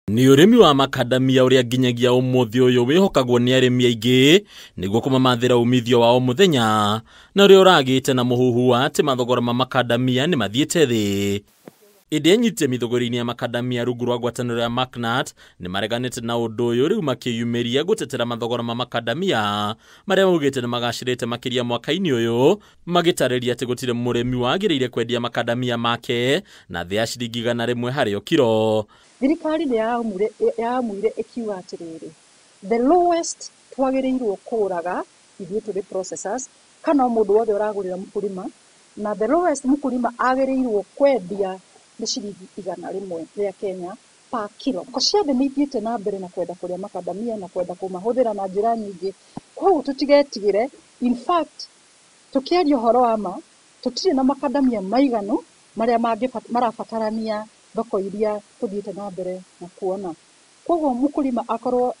Ni urimi wa makadamia uria nginyagia umuthi uyu wihokagwo ni arimi aingi niguo kumamathira umithio wa o muthenya na uria uragite na muhuhu wa ati mathogora ma makadamia ni mathiete thi. Indi nyite mithogori-ini ya makadamia rungu rwa ngwataniro ya Macnat ni mareganite na undu uyu riu makiyumiria gutetera mathogora ma makadamia maria maugite ni magacirite makiria mwaka-ini uyu magitariria ati gutire murimi wagiriire kwendia makadamia make na thi ya ciringi 100 hari o kiro. Thirikari ni yaamwire ikiuga atiriri, the lowest twagiriirwo kuraga ithuĩ tũrĩ processors kana mundu wothe uragurira mukulima, na the lowest mukulima agiriirwo kwendia ni ciringi 100 ria Kenya per kilo. Ko ciothe ni ithiĩte na mbere na kwenda kuria makadamia na kwenda kumahuthira na njira nyingi, koguo tutigetigire. In fact tukiaria uhoro wa ma, tutire na makadamia maiganu maria marabatarania thoko iria tuthiĩte na mbere na kuona. Koguo mukulima akorwo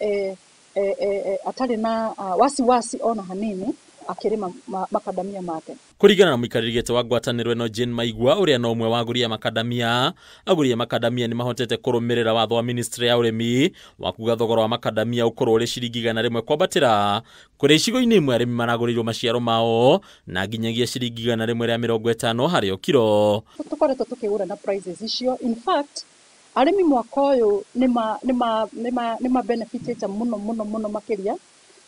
atari na wasiwasi ona hanini akirima makadamia make. Kurigana na muikarĩri wa ngwatanĩro ĩno Jane Maigwa uria no umwe wa aguria makadamia ni mahotete kurumirira watho wa ministry ya urimi wa kuga thogora wa makadamia ukorwo uri ciringi 100 kwambatira kuri icigo-ini imwe arimi maraguriirwo maciaro mao na nginyagia ciringi 150 hari o kiro. Tukoretwo tukigura na prices icio. In fact arimi mwaka uyu ni ma benefitete muno makiria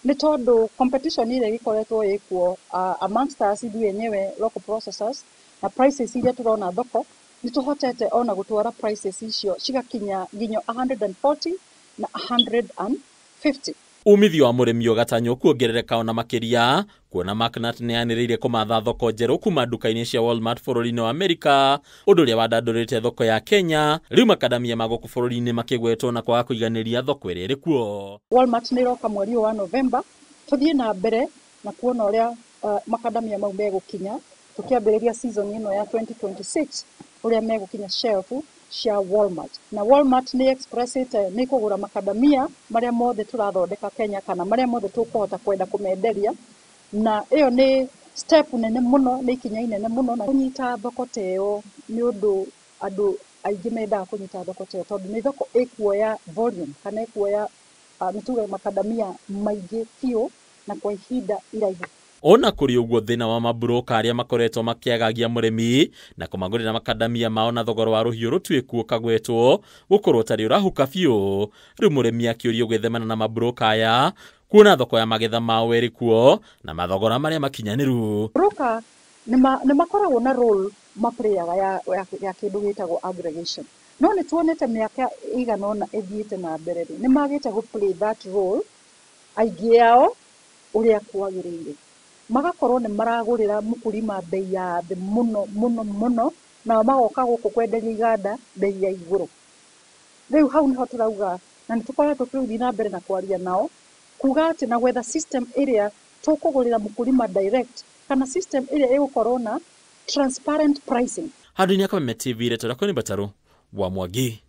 ni tondu competition ile gikoretwo ikuo amongst us ithuĩ enyewe local processors, na prices iria turona thoko ni tuhotete ona gutwara prices icio cigakinya nginyo 140 na 150. Umithio wa murimi ugatanyo kuongerereka ona makiria kuona Macnat ni yaniriire kumatha thoko njeru kuma duka-ini cia Walmart bururi-ini wa Amerika, undu uria wadandurite thoko ya Kenya. Riu makadamia magoku bururi-ini makigwetwo na kwaga kuiganiria thoko iria iri kuo. Walmart ni roka mweri wa November tuthie na mbere na kuona uria makadamia mau megukinya tukiambiriria season ino ya 2026 uria megukinya shelf cia Walmart. Na Walmart ni expressite ni kugura makadamia maria mothe turathondeka Kenya kana maria mothe tukuhota kwenda kumenderia, na iyo ni step nene muno, ni ikinya inene muno na kunyita thoko teo ni undu andu aingi mendaga kunyita thoko teo tondu ni thoko ikuoya volume kana ikuoya mituga makadamia maingi fiu na kwa ihinda iraihu. Ona kuri uguo thina wa mabroka aria makoretwo makiagagia murimi na kumagurira makadamia mao na thogora wa ruhiu rutuiku kagwetwo gukorwo tari urahuka fiu. Riu murimi akiurio gwithemana na mabroka aya kuona thoko ya magetha mao eri kuo na mathogora maria makinyaniru. Broka ni makoragwo na role maplayaga ya kindu gitagwo aggregation, no ni tuonete miaka igana ona ithiite na mbere ni magite go play that role aingi yao uria kwagiriire, magakorwo ni maragurira mukulima bei ya thĩ muno na magoka guku kwenderia iganda bei ya iguru. Riu hau niho turauga na nitukoretwo tuthi na mbere na kwaria nao kuga ati na gwetha system iria tukugurira mukulima direct kana system iria igukorwo na transparent pricing. Handu-ini ya Kameme TV retora Koni Bataru wa Mwangi.